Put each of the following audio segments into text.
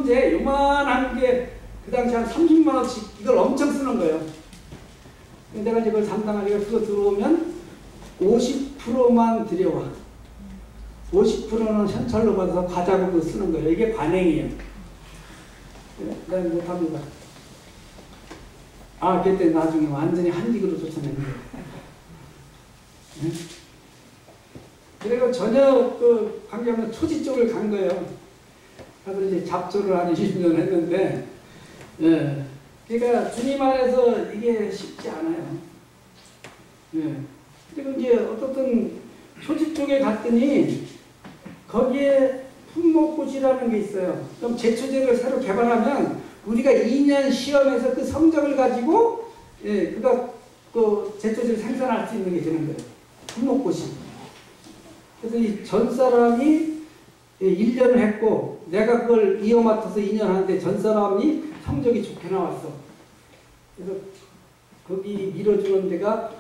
현재 요만한 게 그 당시 한 30만 원씩 이걸 엄청 쓰는 거예요. 내가 이제 그걸 담당하니까 그거 들어오면 50%만 들여와. 50%는 현찰로 받아서 과자금으로 쓰는 거예요. 이게 관행이에요. 난 못합니다. 아, 그때 나중에 완전히 한직으로 쫓아내는 거예요. 네? 그리고 전혀 그 관계없는 토지 쪽을 간 거예요. 그래서 이제 잡초를 한 20년 했는데, 예. 그러니까 주님 안에서 이게 쉽지 않아요. 예. 그리고 이제 어떻든 토지 쪽에 갔더니 거기에 품목고시라는 게 있어요. 그럼 제초제를 새로 개발하면 우리가 2년 시험에서 그 성적을 가지고 예, 그 제초제를 생산할 수 있는 게 되는 거예요. 품목고시. 그래서 이 전 사람이 1년을 했고 내가 그걸 이어 맡아서 2년 하는데 전 사람이 성적이 좋게 나왔어. 그래서 거기 밀어주는 데가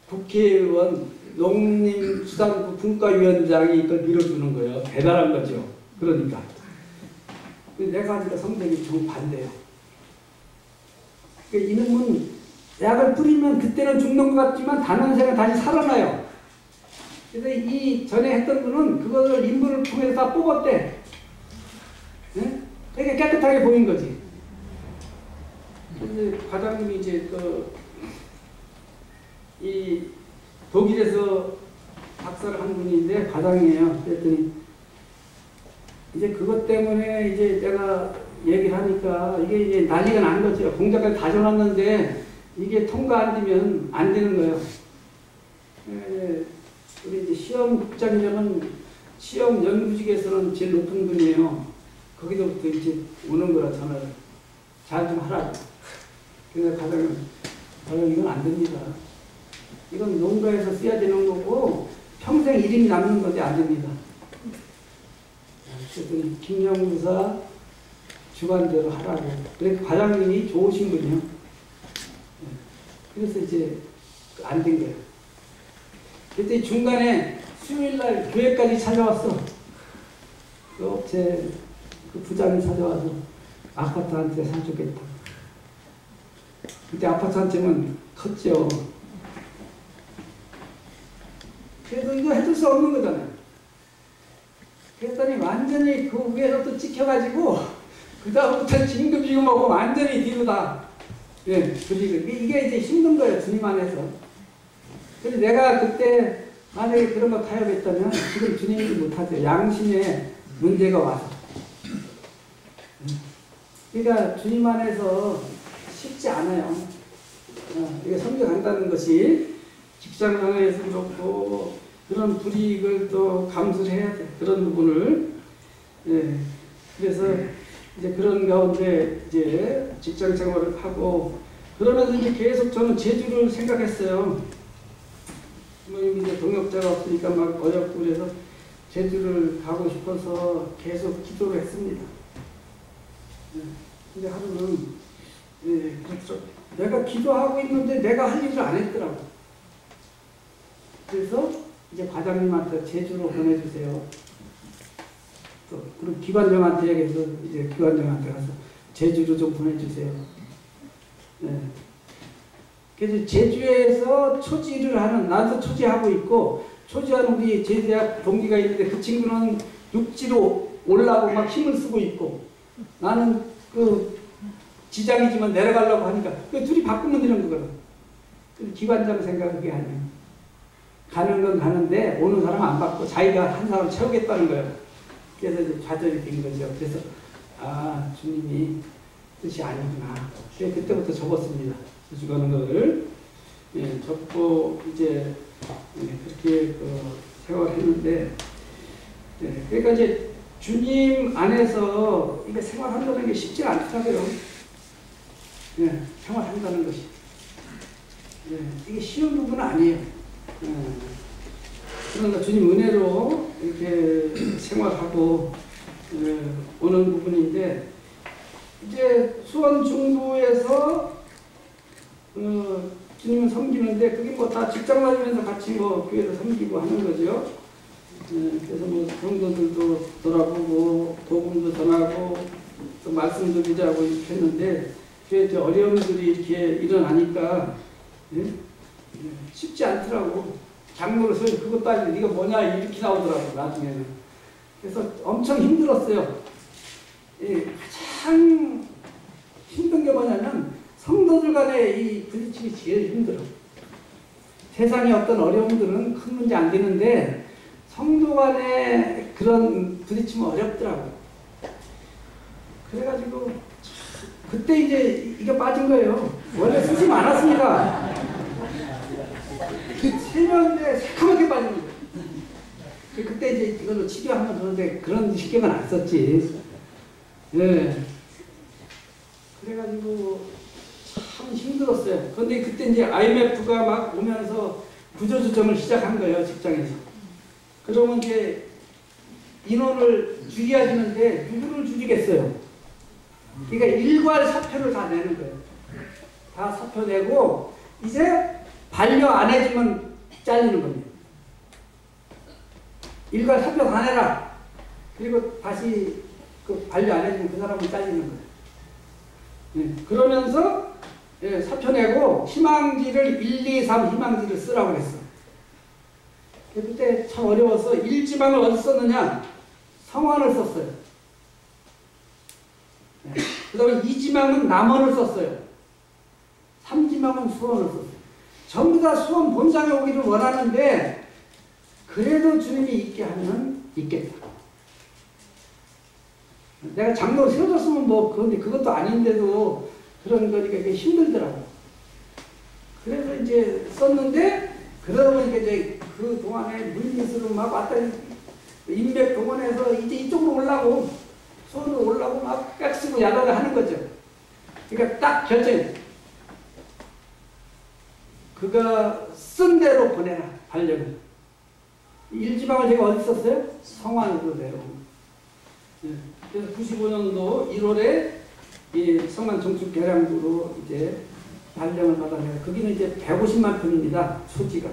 국회의원, 농림수산부 분과위원장이 이걸 밀어주는 거예요. 대단한 거죠. 그러니까. 내가 하니까 성적이 정반대예요. 그러니까 이놈은 약을 뿌리면 그때는 죽는 것 같지만 단원생은 다시 살아나요. 그래서 이 전에 했던 분은 그것을 인물을 통해서 다 뽑았대. 네? 되게 깨끗하게 보인 거지. 근데 과장님이 이제 이 독일에서 박사를 한 분인데 과장이에요. 그랬더니 이제 그것 때문에 이제 내가 얘기를 하니까 이게 이제 난리가 난 거죠. 공작까지 다 줘놨는데 이게 통과 안 되면 안 되는 거예요. 우리 이제 시험국장이라면 시험 연구직에서는 제일 높은 분이에요. 거기서부터 이제 오는 거라 전화를 잘 좀 하라고. 그래서 과장님, 이건 안 됩니다. 이건 농가에서 써야 되는 거고 평생 이름이 남는 건데 안 됩니다. 그랬더니 김영무사 주관대로 하라고. 그래서 과장님이 좋으신 분이요. 그래서 이제 안 된 거예요. 그때 중간에 수요일날 교회까지 찾아왔어. 그 업체 그 부장이 찾아와서 아파트 한 채 사주겠다. 그때 아파트 한 채면 컸죠. 그래도 이거 해줄 수 없는 거잖아요. 그랬더니 완전히 그 위에서 또 찍혀가지고 그 다음부터 진급지급하고 완전히 뒤로 다. 예, 그리고 이게 이제 힘든 거예요. 주님 안에서. 그래서 내가 그때 만약에 그런 거 타협했다면 지금 주님이 못하죠. 양심에 문제가 와서. 그러니까 주님 안에서 쉽지 않아요. 이게 섬겨간다는 것이 직장 생활에서 그렇고 그런 불이익을 또 감수를 해야 돼. 그런 부분을. 예. 그래서 이제 그런 가운데 이제 직장 생활을 하고 그러면서 이제 계속 저는 제주를 생각했어요. 이제 동역자가 없으니까 막 어렵고 그래서 제주를 가고 싶어서 계속 기도를 했습니다. 근데 하루는 그렇죠. 내가 기도하고 있는데 내가 할 일을 안 했더라고. 그래서 이제 과장님한테 제주로 보내주세요. 또 그리고 기관장한테 얘기해서 이제 기관장한테 가서 제주로 좀 보내주세요. 네. 그래서 제주에서 초지를 하는, 나도 초지하고 있고, 초지하는 우리 제주대학 동기가 있는데 그 친구는 육지로 올라가고 막 힘을 쓰고 있고, 나는 그 지장이지만 내려가려고 하니까, 그 둘이 바꾸면 되는 거거든. 그 기관장 생각은 그게 아니에요. 가는 건 가는데, 오는 사람 안 받고 자기가 한 사람 채우겠다는 거예요. 그래서 이제 좌절이 된 거죠. 그래서, 아, 주님이 뜻이 아니구나. 그래서 그때부터 접었습니다. 주가는 거를 접고 이제 그렇게 생활했는데 그러니까 이제 주님 안에서 이게 생활한다는 게 쉽지 않더라고요. 생활한다는 것이 이게 쉬운 부분은 아니에요. 그러니까 주님 은혜로 이렇게 생활하고 오는 부분인데 이제 수원 중부에서 주님은 섬기는데 그게 뭐 다 직장 다니면서 같이 뭐 교회를 섬기고 하는 거죠. 그래서 뭐 성도들도 돌아보고 복음도 전하고 또 말씀도 기자하고 이렇게 했는데 그게 어려움들이 이렇게 일어나니까 쉽지 않더라고. 장로로서 그것도 아니고 네가 뭐냐 이렇게 나오더라고 나중에는. 그래서 엄청 힘들었어요. 가장 힘든 게 뭐냐면 성도들 간의 이 부딪힘이 제일 힘들어. 세상의 어떤 어려움들은 큰 문제 안 되는데 성도 간의 그런 부딪힘은 어렵더라고. 그래가지고 그때 이제 이게 빠진 거예요. 원래 수지 많았습니다. 그 세면대 새카맣게 빠진 거예요. 그때 이제 이걸로 치료하면 좋은데 그런 신경은 안 썼지. 예. 그래가지고 참 힘들었어요. 근데 그때 이제 IMF가 막 오면서 구조조정을 시작한 거예요, 직장에서. 그러면 이제 인원을 줄여야 되는데 누구를 줄이겠어요? 그러니까 일괄 사표를 다 내는 거예요. 다 사표 내고 이제 반려 안 해주면 잘리는 겁니다. 일괄 사표 다 내라. 그리고 다시 그 반려 안 해주면 그 사람은 잘리는 거예요. 네. 그러면서 사표 내고 희망지를 1, 2, 3 희망지를 쓰라고 했어. 그때 참 어려워서 1지망을 어디 썼느냐? 성환을 썼어요. 네. 그 다음에 2지망은 남원을 썼어요. 3지망은 수원을 썼어요. 전부 다 수원 본상에 오기를 원하는데 그래도 주님이 있게 하면 있겠다. 내가 장로로 세워졌으면 뭐 그런데 그것도 아닌데도 그런 거니까 이게 힘들더라고. 그래서 이제 썼는데 그러다 보니까 이제 그 동안에 물밑으로 막 왔다 인맥 동원해서 이제 이쪽으로 올라고 수원으로 올라고 막 깍쓰고 야단을 하는 거죠. 그러니까 딱 결정. 그가 쓴 대로 보내라 반려를. 일지방을 제가 어디 썼어요? 성안으로 내려오고. 그래서 95년도 1월에 이 성안 정축 계량도로 이제 발령을 받아내요. 거기는 이제 150만 평입니다. 소지가.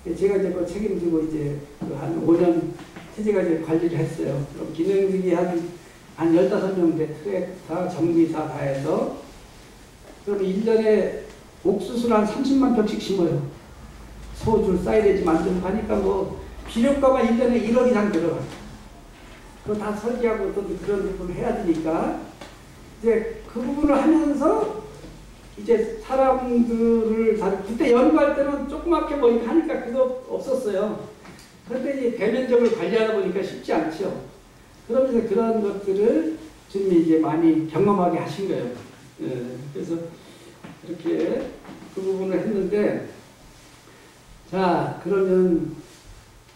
제가 이제 그 책임지고 이제 한 5년 제가 이제 관리를 했어요. 그럼 기능직이 한 15명 돼. 트랙 정비사 다 해서. 그럼 1년에 옥수수를 한 30만 평씩 심어요. 소줄 사이레지 만들고 하니까 뭐 비료가만 1년에 1억 이상 들어가. 그거 다 설계하고 또 그런 부분을 해야 되니까 이제 그 부분을 하면서 이제 사람들을 그때 연구할 때는 조그맣게 뭐 이렇게 하니까 그거 없었어요. 그런데 이제 대면적을 관리하다 보니까 쉽지 않죠. 그러면서 그런 것들을 주님이 이제 많이 경험하게 하신 거예요. 그래서 이렇게 그 부분을 했는데 자 그러면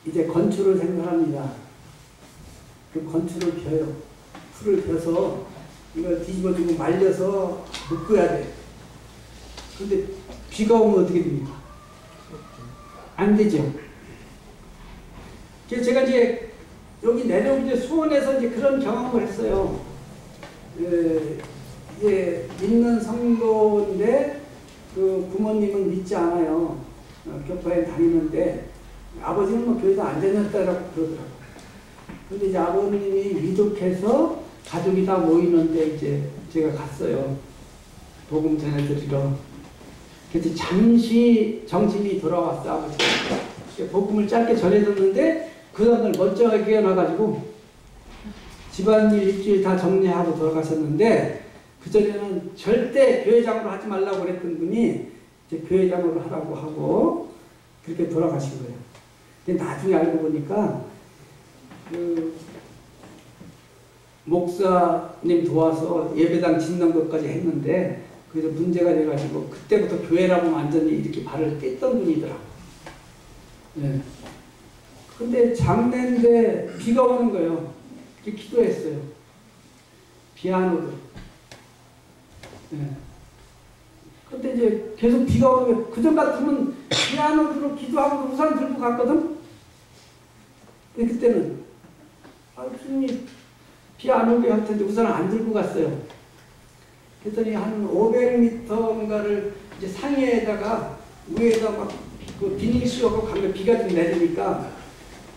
이제 건축을 생각합니다. 그 건축을 펴요. 풀을 펴서 이걸 뒤집어주고 말려서 묶어야 돼. 근데 비가 오면 어떻게 됩니까? 안 되죠. 그래서 제가 이제 여기 내려오기 전에 수원에서 이제 그런 경험을 했어요. 이제 믿는 성도인데 그 부모님은 믿지 않아요. 교파에 다니는데 아버지는 뭐 교회도 안 다녔다라고 그러더라고요. 근데 이제 아버님이 위독해서 가족이 다 모이는데 이제 제가 갔어요. 복음 전해드리러. 그래서 잠시 정신이 돌아왔어, 아버지가. 복음을 짧게 전해줬는데 그 다음날 멀쩡하게 깨어나가지고 집안일 일주일 다 정리하고 돌아가셨는데 그전에는 절대 교회장으로 하지 말라고 그랬던 분이 이제 교회장으로 하라고 하고 그렇게 돌아가신 거예요. 근데 나중에 알고 보니까 그 목사님 도와서 예배당 짓는 것까지 했는데 그래서 문제가 돼가지고 그때부터 교회라고 완전히 이렇게 발을 뗐던 분이더라고. 네. 근데 장례인데 비가 오는 거예요. 이렇게 기도했어요. 비 안 오도록. 네. 근데 이제 계속 비가 오는 거예요. 그전 같으면 비 안 오도록 기도하고 우산 들고 갔거든. 근데 그때는 주님이 비 안 오게 할 텐데 우산을 안 들고 갔어요. 그랬더니 한 500m인가를 이제 상해에다가 위에다 막 그 비닐 씌워서 가면 비가 좀 내리니까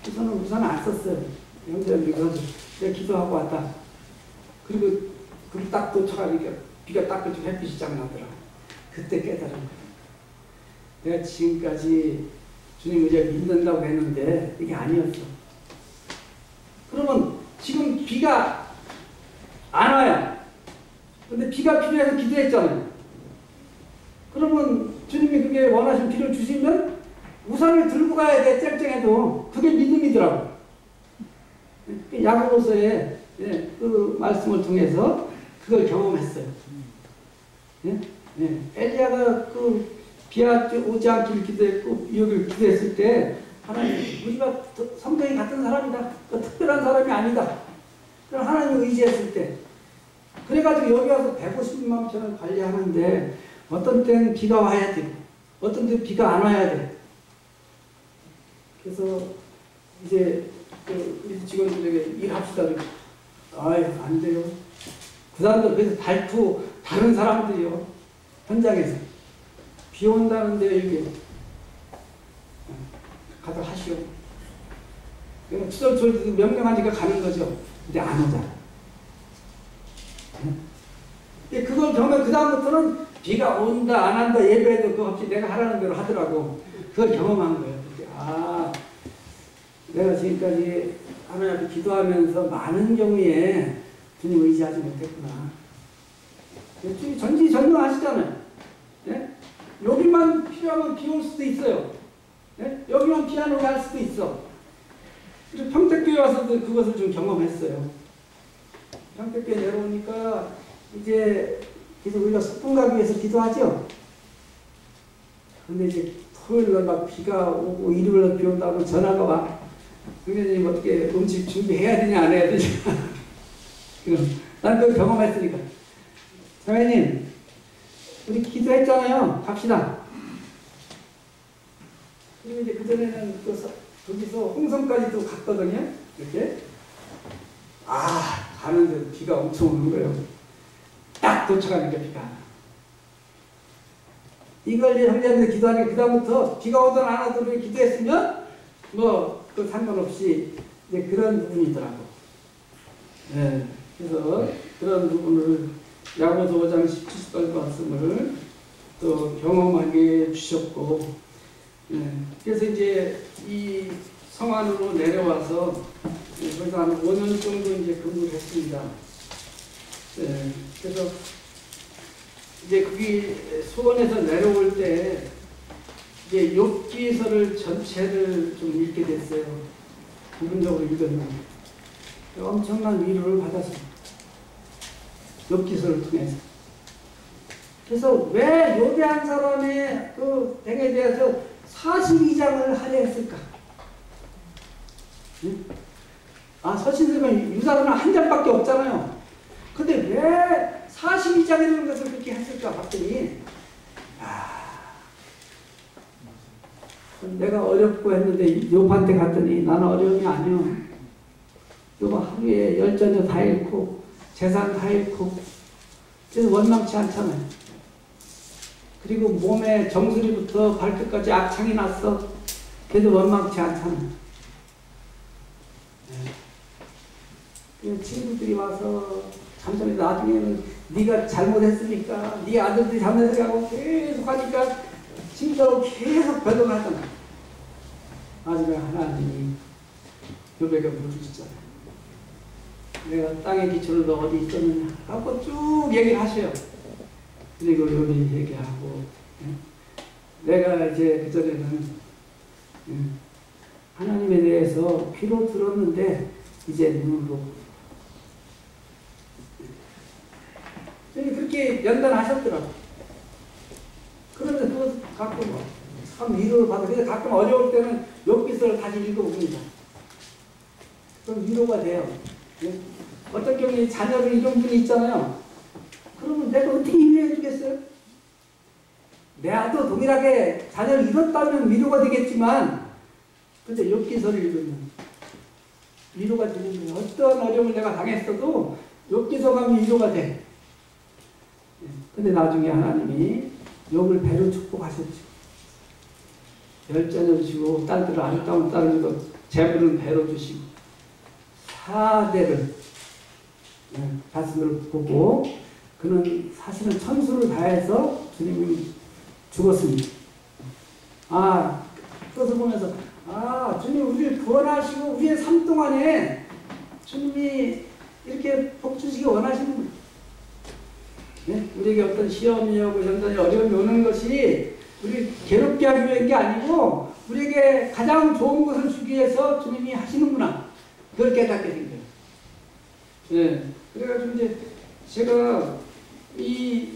우선 안 썼어요. 형제들이 가서 내가 기도하고 왔다. 그리고 딱 도착하니까 비가 딱 그치고 햇빛이 쫙 나더라. 그때 깨달은 거예요. 내가 지금까지 주님 이제 믿는다고 했는데 이게 아니었어. 그러면 지금 비가 안 와요. 근데 비가 필요해서 기도했잖아요. 그러면 주님이 그게 원하신 비를 주시면 우산을 들고 가야 돼. 쨍쨍해도. 그게 믿음이더라고. 야고보서의 그 말씀을 통해서 그걸 경험했어요. 엘리야가 그 비 오지 않기를 기도했고 여기를 기도했을 때 하나님 우리가 성경이 같은 사람이다. 특별한 사람이 아니다. 그럼 하나님을 의지했을 때 그래가지고 여기 와서 150만 편을 관리하는데 어떤 때는 비가 와야 되고 어떤 때는 비가 안 와야 돼. 그래서 이제 우리 직원들에게 일합시다. 아유 안 돼요. 그 사람들 그래서 발표 다른 사람들이요. 현장에서 비 온다는데 이게 가서 하시오. 투덜투덜 명령하니까 가는 거죠. 근데 안 오잖아. 그걸 경험해 그 다음부터는 비가 온다 안 한다 예배해도 그거 없이 내가 하라는 대로 하더라고. 그걸 경험한 거예요. 아, 내가 지금까지 하나님 앞에 기도하면서 많은 경우에 주님 의지하지 못했구나. 주님 전지전능하시잖아요. 네? 여기만 필요하면 비 올 수도 있어요. 네? 여기만 비 안 오게 할 수도 있어. 그리고 평택교회 와서도 그것을 좀 경험했어요. 평택교회 내려오니까 이제 계속 우리가 소풍 가기 위해서 기도하죠. 근데 이제 토요일날 막 비가 오고 일요일날 비 온다고 전화가 와. 선생님 어떻게 음식 준비해야 되냐 안 해야 되냐. 그럼 난 그걸 경험했으니까. 선생님 우리 기도했잖아요. 갑시다. 그리고 이제 그전에는 또 거기서 홍성까지도 갔거든요. 이렇게. 가는데 비가 엄청 오는 거예요. 딱 도착하니까 비가 안 와. 이걸 이제 형제한테 기도하니까 그다음부터 비가 오든 안 오든 기도했으면 그 상관없이 이제 그런 부분이더라고. 네. 그래서 그런 부분을 야고보서 5장 17절 말씀을 또 경험하게 주셨고, 그래서 이제 이 성 안으로 내려와서 그래서 한 5년 정도 이제 근무를 했습니다. 그래서 이제 거기 수원에서 내려올 때 이제 욥기서를 전체를 좀 읽게 됐어요. 부분적으로 읽었는데 엄청난 위로를 받았습니다. 욥기서를 통해서. 그래서 왜 욥의 한 사람의 그 댕에 대해서 42장을 하려 했을까? 서신서는 유사서는 한 장밖에 없잖아요. 근데 왜 42장이라는 것을 그렇게 했을까 봤더니 내가 어렵고 했는데 욥한테 갔더니 나는 어려움이 아니요. 욥은 하루에 열전을 다 잃고 재산 다 잃고 그래서 원망치 않잖아요. 그리고 몸에 정수리부터 발끝까지 악창이 났어. 그래도 원망치 않잖아요. 친구들이 와서 잠잠히 나중에는 네가 잘못했으니까 네 아들들이 잘못했다고 계속 하니까 친구들하고 계속 변동을 하잖아. 마지막에 하나님이 욥에게 물어주셨잖아요. 내가 땅의 기초를 너 어디 있었느냐 하고 쭉 얘기를 하셔요. 그리고 욥이 얘기하고 내가 이제 그전에는 하나님에 대해서 귀로 들었는데 이제 눈으로 그렇게 연단하셨더라고. 그러면서 그것을 갖고 참 위로를 받아. 그래서 가끔 어려울 때는 욥기서를 다시 읽어봅니다. 그럼 위로가 돼요. 어떤 경우에 자녀를 잃은 분이 있잖아요. 그러면 내가 어떻게 위로해 주겠어요? 내가도 동일하게 자녀를 잃었다면 위로가 되겠지만 근데 욥기서를 읽으면 위로가 되는 거예요. 어떤 어려움을 내가 당했어도 욥기서 가면 위로가 돼. 근데 나중에 하나님이 욥을 배로 축복하셨죠. 별자녀 주시고 딸들을 아름다운 딸을 주고 재물은 배로 주시고 4대를 가슴을 보고 그는 사실은 천수를 다해서 주님이 죽었습니다. 그것을 보면서 주님 우리를 구원하시고 우리의 삶 동안에 주님이 이렇게 복 주시기 원하시는 네? 우리에게 어떤 시험이 오고 연단이 어려움이 오는 것이 우리 괴롭게 하기 위한 게 아니고 우리에게 가장 좋은 것을 주기 위해서 주님이 하시는구나. 그걸 깨닫게 된 거예요. 네. 그래가지고 이제 제가 이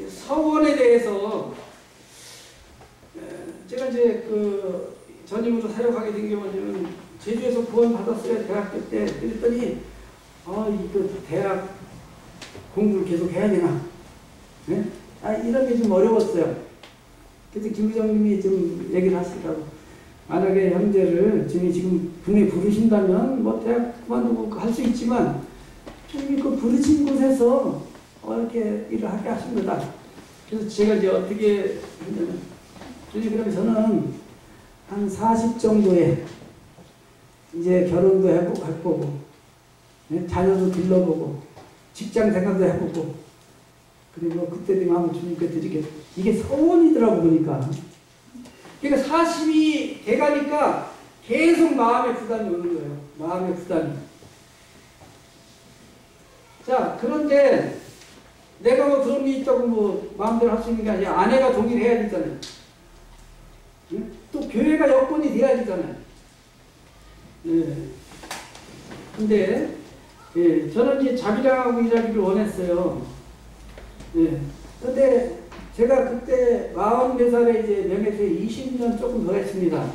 서원에 대해서 제가 이제 그 전임으로 사역하게 된 게 뭐냐면 제주에서 구원 받았어요. 대학교 때. 그랬더니 이거 대학 공부를 계속 해야 되나? 네? 이런 게 좀 어려웠어요. 그래서 김부장님이 좀 얘기를 하시더라고. 만약에 형제를 주님이 지금 분명히 부르신다면 뭐 대학 그만두고 할 수 있지만 주님이 그 부르신 곳에서 이렇게 일을 하게 하신 거다. 그래서 제가 이제 어떻게 했냐면 주님 그러면 저는 한 40 정도에 이제 결혼도 해보고 자녀도 길러보고 직장 생활도 해보고 그리고 그때 되면 한번 주님께 드리게 이게 서원이더라고 보니까. 그러니까 40이 돼가니까 계속 마음의 부담이 오는 거예요. 마음의 부담이. 자, 그런데 내가 뭐 그런 게 있다고 뭐 마음대로 할 수 있는 게 아니라 아내가 동의해야 되잖아요. 응? 또 교회가 여건이 돼야 되잖아요. 예. 근데 저는 이제 자비랑하고 일하기를 원했어요. 예. 근데 제가 그때 44살에 이제 명예퇴 20년 조금 더 했습니다.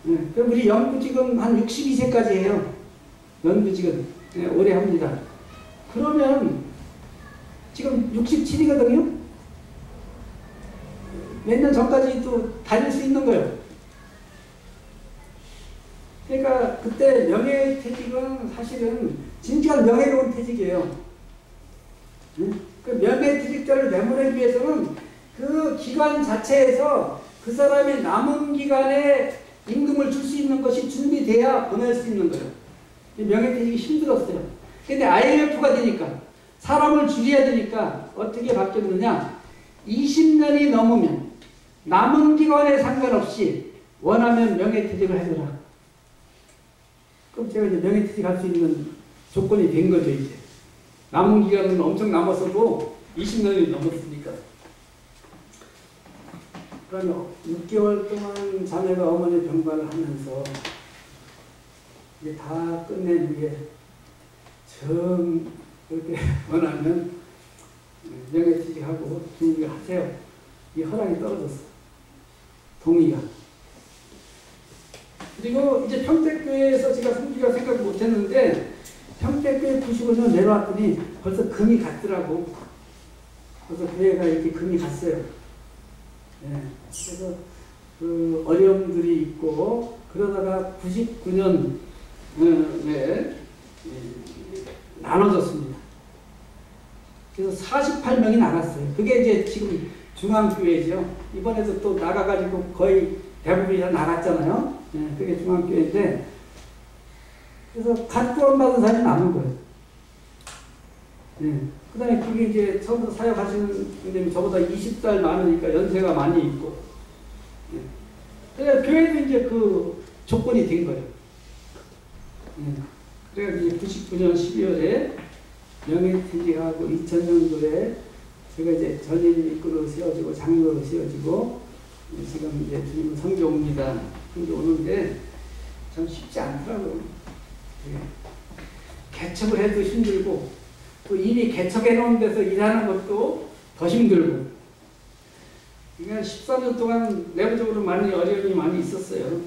예. 그럼 우리 연구직은 한 62세까지 해요. 연구직은. 예, 오래 합니다. 그러면 지금 67이거든요? 몇 년 전까지 또 다닐 수 있는 거예요. 그러니까 그때 명예퇴직은 사실은 진짜 명예로운 퇴직이에요. 그 명예퇴직자를 내보내기 위해서는 그 기관 자체에서 그 사람의 남은 기간에 임금을 줄 수 있는 것이 준비돼야 보낼 수 있는 거예요. 명예퇴직이 힘들었어요. 근데 IMF가 되니까 사람을 줄여야 되니까 어떻게 바뀌었느냐? 20년이 넘으면 남은 기간에 상관없이 원하면 명예퇴직을 해줘라. 그럼 제가 이제 명예퇴직 할 수 있는 조건이 된 거죠, 이제. 남은 기간은 엄청 남았어도 20년이 넘었으니까. 그러면 6개월 동안 자매가 어머니 병발을 하면서 이제 다 끝낸 후에 그렇게 원하면 명예퇴직하고 주님이 하세요. 이 허락이 떨어졌어. 동의가. 그리고 이제 평택교회에서 제가 성지가 생각 못했는데 평택교회 95년 내려왔더니 벌써 금이 갔더라고. 그래서 교회가 이렇게 금이 갔어요. 네. 그래서 그 어려움들이 있고 그러다가 99년에 나눠졌습니다. 그래서 48명이 나갔어요. 그게 이제 지금 중앙교회죠. 이번에도 또 나가가지고 거의 대부분이 다 나갔잖아요. 네, 그게 중앙교회인데 그래서 갓 구원받은 사람이 남은 거예요. 네. 그 다음에 그게 이제 처음부터 사역하시는 분들이 저보다 20살 많으니까 연세가 많이 있고 네. 그래서 교회도 이제 그 조건이 된 거예요. 네. 그래서 이제 99년 12월에 명예퇴직하고 2000년도에 제가 이제 전임 입구로 세워지고 장로로 세워지고 지금 이제 주님은 성교 옵니다. 성교 오는데 참 쉽지 않더라고요. 개척을 해도 힘들고 또 이미 개척해 놓은 데서 일하는 것도 더 힘들고 그러니까 14년 동안 내부적으로 많이 어려움이 많이 있었어요.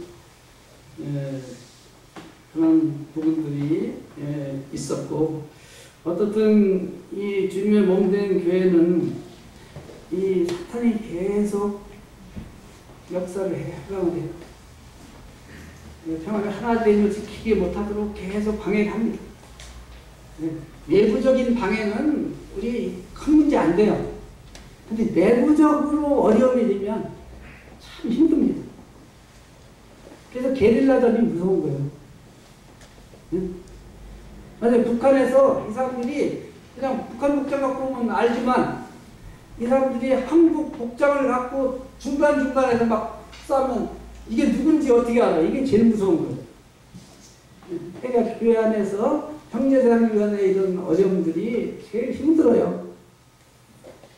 그런 부분들이 있었고 어떻든 이 주님의 몸된 교회는 이 사탄이 계속 역사를 해가면 돼요. 평화를 하나 되면 지키지 못하도록 계속 방해합니다. 외부적인 방해는 우리 큰 문제 안 돼요. 근데 내부적으로 어려움이 되면 참 힘듭니다. 그래서 게릴라전이 무서운 거예요. 응? 맞아요. 북한에서 이 사람들이 그냥 북한 복장 갖고 오면 알지만 이 사람들이 한국 복장을 갖고 중간중간에서 막 싸우면 이게 누군지 어떻게 알아? 이게 제일 무서운 거예요. 그러니까 교회 안에서 형제자매위원회 이런 어려움들이 제일 힘들어요.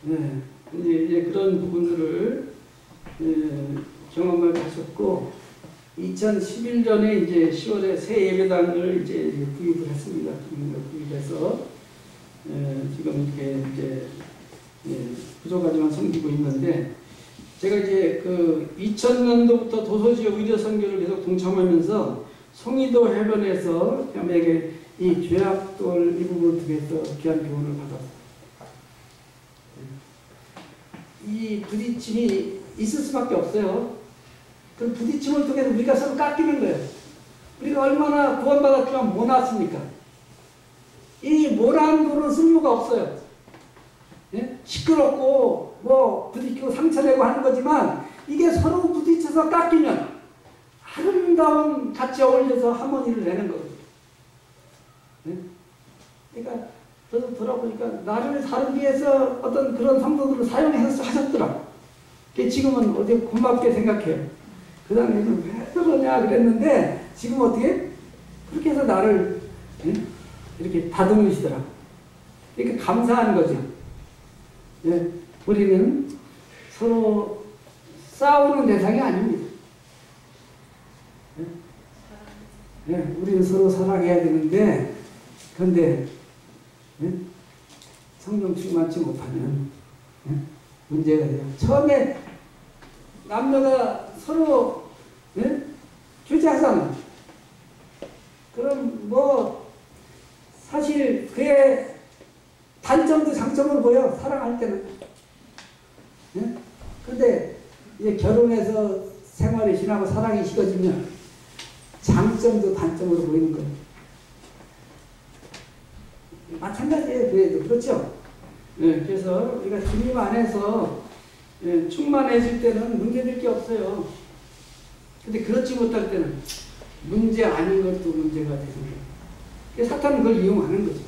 네. 이제 그런 부분들을 경험을 하셨고 2011년에 이제 10월에 새 예배당을 이제 구입을 했습니다. 구입해서 지금 이렇게 이제 부족하지만 섬기고 있는데 제가 이제 그 2000년도부터 도서지역 의료 선교를 계속 동참하면서 송이도 해변에서 겸에게 이 죄악돌 이 부분을 통해서 귀한 교훈을 받았어요. 이 부딪힘이 있을 수밖에 없어요. 그 부딪힘을 통해서 우리가 서로 깎이는 거예요. 우리가 얼마나 구원받았지만 못 났습니까? 이 모난 돌은 쓸모가 없어요. 예? 시끄럽고 뭐 부딪히고 상처내고 하는 거지만 이게 서로 부딪혀서 깎이면 아름다운 같이 어울려서 하모니를 내는 거거든요. 예? 그러니까 저도 돌아보니까 나중에 다른 교회에서 어떤 그런 성도들을 사용해서 하셨더라. 지금은 어디 고맙게 생각해요. 그 당시에는 왜 그러냐 그랬는데 지금 어떻게 그렇게 해서 나를 이렇게 다듬으시더라. 이렇게 감사한 거죠. 예, 우리는 서로 싸우는 대상이 아닙니다. 예, 우리는 서로 사랑해야 되는데 그런데 성령 충만치 못하면 문제가 돼요. 처음에 남녀가 서로 교제하잖아. 그럼 뭐 사실 그의 단점도 장점을 보여. 사랑할 때는. 근데 이제 결혼해서 생활이 지나고 사랑이 식어지면 장점도 단점으로 보이는 거예요. 마찬가지예요. 그래도 그렇죠. 그래서 우리가 주님 안에서 충만해질 때는 문제될 게 없어요. 근데 그렇지 못할 때는 문제 아닌 것도 문제가 되는 거예요. 사탄은 그걸 이용하는 거죠.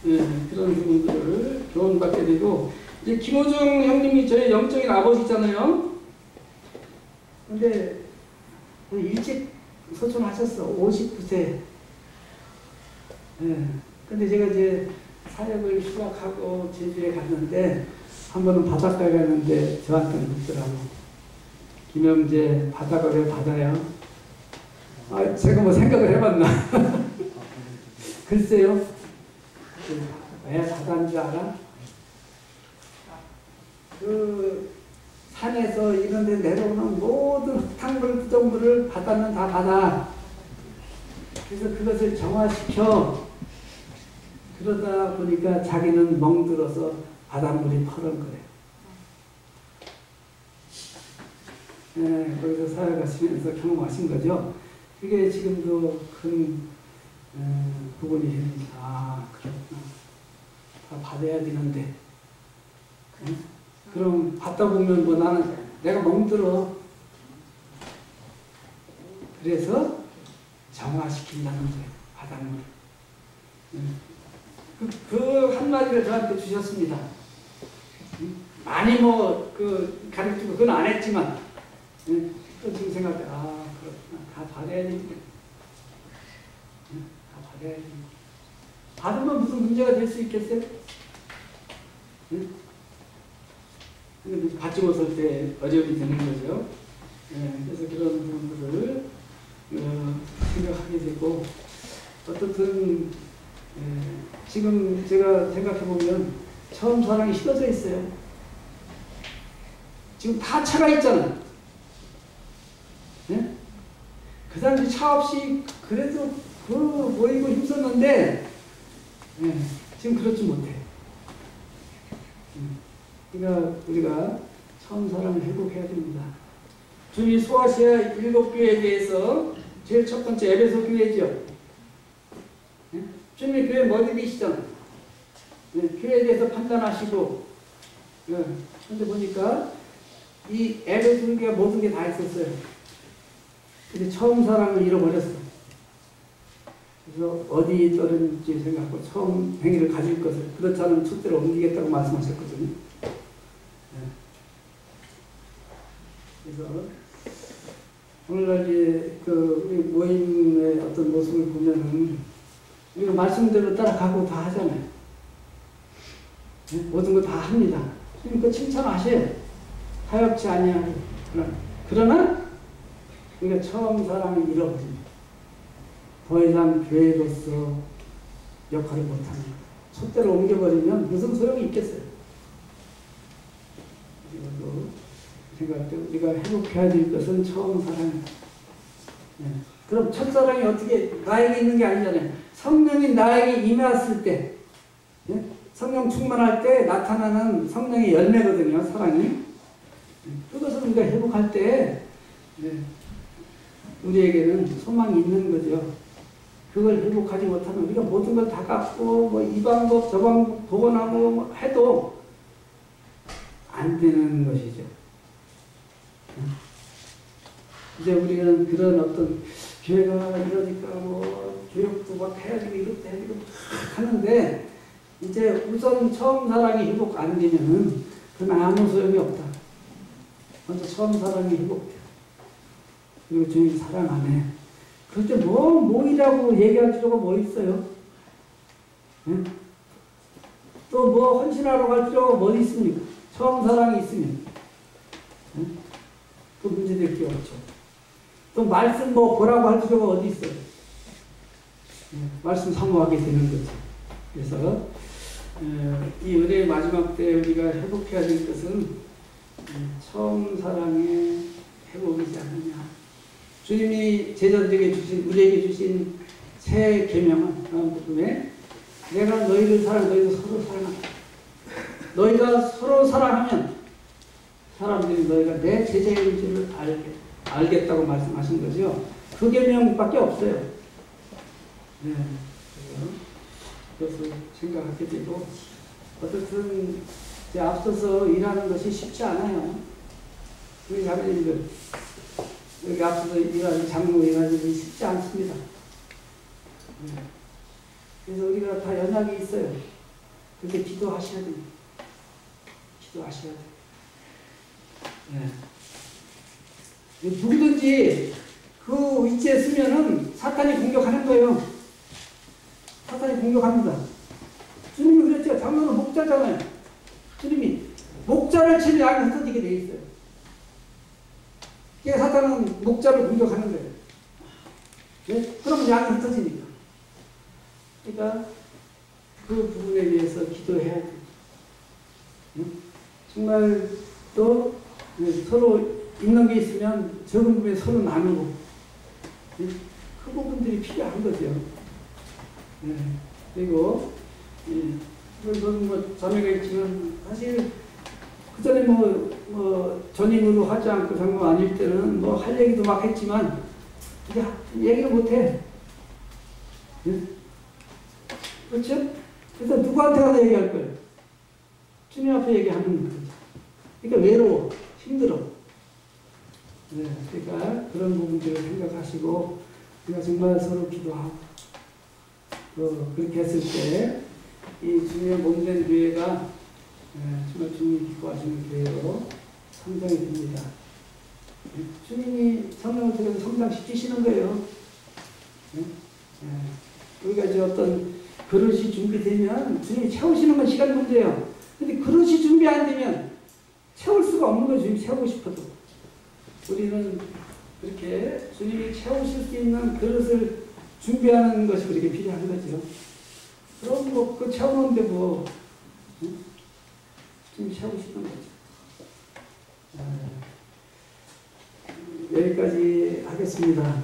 그런 부분들을 교훈받게 되고 이제 김호중 형님이 저희 영적인 아버지잖아요. 근데 일찍 소천하셨어. 59세. 근데 제가 이제 사역을 휴학하고 제주에 갔는데 한 번은 바닷가에 갔는데 저한테 묻더라고. 김영재 바다가 왜 바다야? 아, 제가 뭐 생각을 해봤나? 글쎄요. 왜 바다인 줄 알아? 그 산에서 이런 데 내려오는 모든 흙탕물, 부정물을 바다는 다 바다. 그래서 그것을 정화시켜 그러다 보니까 자기는 멍들어서 바닷물이 퍼런 거예요. 거기서 살아가시면서 경험하신 거죠. 그게 지금도 큰 부분이 됩니다. 아, 그렇구나. 다 받아야 되는데. 그럼 받다 보면 뭐 나는 내가 멍들어. 그래서 정화시킨다는 거예요. 바닷물. 그 한마디를 저한테 주셨습니다. 많이 뭐, 가르치고, 그건 안 했지만, 또 지금 생각해, 아, 그렇구나. 다 받아야 되니까. 다 받아야 되니까. 받으면 무슨 문제가 될 수 있겠어요? 근데 받지 못할 때 어려움이 되는 거죠. 그래서 그런 부분들을 생각하게 되고, 어떻든, 지금 제가 생각해보면 처음 사랑이 식어져 있어요. 지금 다 차가 있잖아. 그 당시 차 없이 그래도 모이고 힘썼는데 지금 그렇지 못해. 그러니까 우리가 처음 사랑을 회복해야 됩니다. 주님이 소아시아 7교회에 대해서 제일 첫 번째 에베소 교회죠. 주님이 교회 머리이시잖아. 교회에 대해서 판단하시고, 근데 보니까 이 에베소 교회가 모든 게 다 있었어요. 근데 처음 사랑을 잃어버렸어. 그래서 어디 떨어질지 생각하고 처음 행위를 가질 것을 그렇지 않으면 첫째로 옮기겠다고 말씀하셨거든요. 네. 그래서 오늘날 그 우리 모임의 어떤 모습을 보면은 우리가 말씀대로 따라가고 다 하잖아요. 네? 모든 거 다 합니다. 그러니까 칭찬하셔요. 타협치 아니하고. 그러나 우리가 처음 사랑을 잃어버립니다. 더 이상 교회로서 역할을 못합니다. 촛대로 옮겨버리면 무슨 소용이 있겠어요? 그리고 생각할 때 우리가 회복해야 될 것은 처음 사랑이다. 네. 그럼 첫사랑이 어떻게 나에게 있는 게 아니잖아요. 성령이 나에게 임했을 때, 네? 성령 충만할 때 나타나는 성령의 열매거든요. 사랑이. 그것을 우리가 회복할 때 네. 우리에게는 소망이 있는 거죠. 그걸 회복하지 못하면 우리가 모든 걸 다 갖고 뭐 이 방법 저 방법 복원하고 뭐 해도 안 되는 것이죠. 이제 우리는 그런 어떤 교회가 이러니까 뭐 교육도 막 해야 되고 이것도 해야 되고 하는데 이제 우선 처음 사랑이 회복 안 되면은 그건 아무 소용이 없다. 먼저 처음 사랑이 회복돼. 그리고 주님 사랑 안 해. 그럴 때 뭐이라고 얘기할 필요가 뭐 있어요? 네? 또 뭐 헌신하러 갈 필요가 뭐 있습니까? 처음 사랑이 있으면. 네? 또 문제될 게 없죠. 또 말씀 뭐 보라고 할 필요가 어디 있어요? 네? 말씀 사모하게 되는 거죠. 그래서 이 은혜의 마지막 때 우리가 회복해야 될 것은 처음 사랑의 회복이지 않느냐. 주님이 제자들에게 주신, 우리에게 주신 새 계명은 다음 부분에 내가 너희를 사랑, 너희도 서로 사랑한다. 너희가 서로 사랑하면 사람들이 너희가 내 제자인 줄을 알겠다고 말씀하신 거죠. 그 계명밖에 없어요. 네. 그래서 생각하게 되고 어떻든 이제 앞서서 일하는 것이 쉽지 않아요. 우리 자매님들 여기 앞서서 일하는 장로 일하는 것이 쉽지 않습니다. 네. 그래서 우리가 다 연약이 있어요. 그렇게 기도하셔야 됩니다. 기도하셔야 돼요. 네. 누구든지 그 위치에 쓰면은 사탄이 공격하는 거예요. 사탄이 공격합니다. 주님이 그랬죠. 장로는 목자잖아요. 주님이 목자를 치면 양이 흩어지게 돼 있어요. 그러니까 사탄은 목자를 공격하는 거예요. 네? 그러면 양이 흩어지니까. 그러니까 그 부분에 대해서 기도해야 돼요. 정말 또 서로 있는 게 있으면 적은 부분에 서로 나누고 그 부분들이 필요한 거죠. 네. 그리고 물론 뭐 자매가 있지만 사실 그 전에 뭐 전임으로 하지 않고 장로 아닐 때는 뭐 할 얘기도 막 했지만 이제 얘기를 못 해. 네? 그렇죠? 그래서 누구한테 가서 얘기할 거예요? 주님 앞에 얘기하는 거죠. 그러니까 외로워, 힘들어. 네, 그러니까 그런 부분들을 생각하시고 우리가 정말 서로 기도하고 그렇게 했을 때 이 주님의 몸된 교회가 정말 주님이 기뻐하시는 교회로 성장이 됩니다. 주님이 성령을 통해서 성장시키시는 거예요. 네? 우리가 이제 어떤 그릇이 준비되면 주님이 채우시는 건 시간 문제예요. 근데 그릇이 준비 안 되면 채울 수가 없는 거예요. 주님이 채우고 싶어도. 우리는 그렇게 주님이 채우실 수 있는 그릇을 준비하는 것이 우리에게 필요한 거죠. 그럼 뭐 그 채우는데 뭐 주님이 채우시는 거죠. 여기까지 하겠습니다.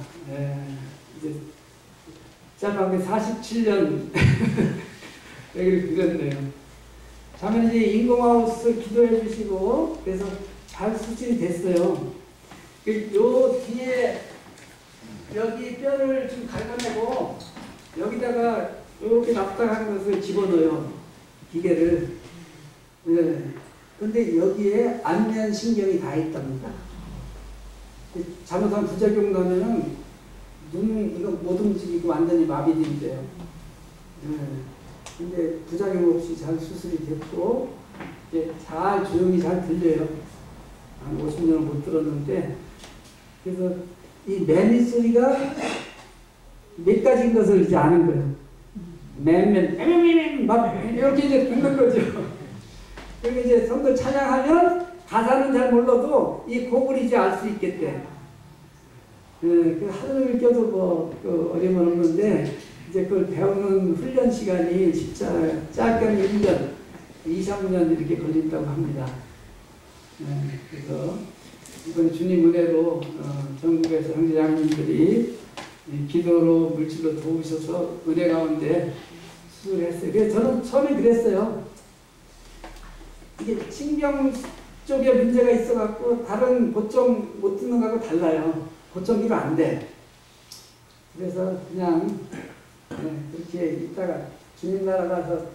이제 짧게 47년 얘기를 드렸네요. 자매는 이제 인공하우스 기도해 주시고 그래서 잘 수술이 됐어요. 요 뒤에 여기 뼈를 좀 갉아내고 여기다가 이렇게 납작한 것을 집어넣어요. 기계를. 네. 근데 여기에 안면신경이 다 있답니다. 잘못한 부작용 나면은 눈 이거 못 움직이고 완전히 마비된대요. 근데 부작용 없이 잘 수술이 됐고 이제 잘 조용히 잘 들려요. 한 50년을 못 들었는데 그래서 이 매미 소리가 몇 가지인 것을 이제 아는 거예요. 맨맨 막 이렇게 이제 듣는 거죠. 그리고 이제 성도 찬양하면 가사는 잘 몰라도 이 곡을 이제 알 수 있겠대. 그 하루 종일 껴도 뭐 어려움은 없는데 이제 그걸 배우는 훈련 시간이 진짜 짧게는 1년, 2, 3년 이렇게 걸린다고 합니다. 그래서 이번 주님 은혜로 전국에서 형제자매님들이 기도로 물질로 도우셔서 은혜 가운데 수술을 했어요. 그래서 저는 처음에 그랬어요. 이게 신경 쪽에 문제가 있어갖고 다른 고점 못 듣는 거하고 달라요. 고점기가 안 돼. 그래서 그냥 그렇게 있다가 주님 나라 가서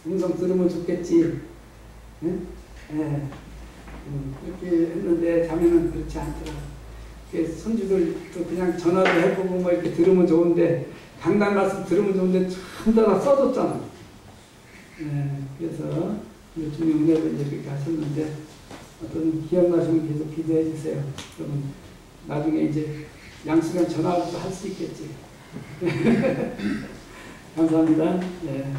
음성 들으면 좋겠지. 그렇게 했는데 자매는 그렇지 않더라고요. 손주들도 그냥 전화도 해보고 뭐 이렇게 들으면 좋은데 강단 말씀 들으면 좋은데 참 다 써줬잖아. 그래서 주님 은혜로 이렇게 하셨는데 어떤 기억나시면 계속 기도해 주세요. 그러면 나중에 이제 양수면 전화도 할 수 있겠지. 감사합니다. 네.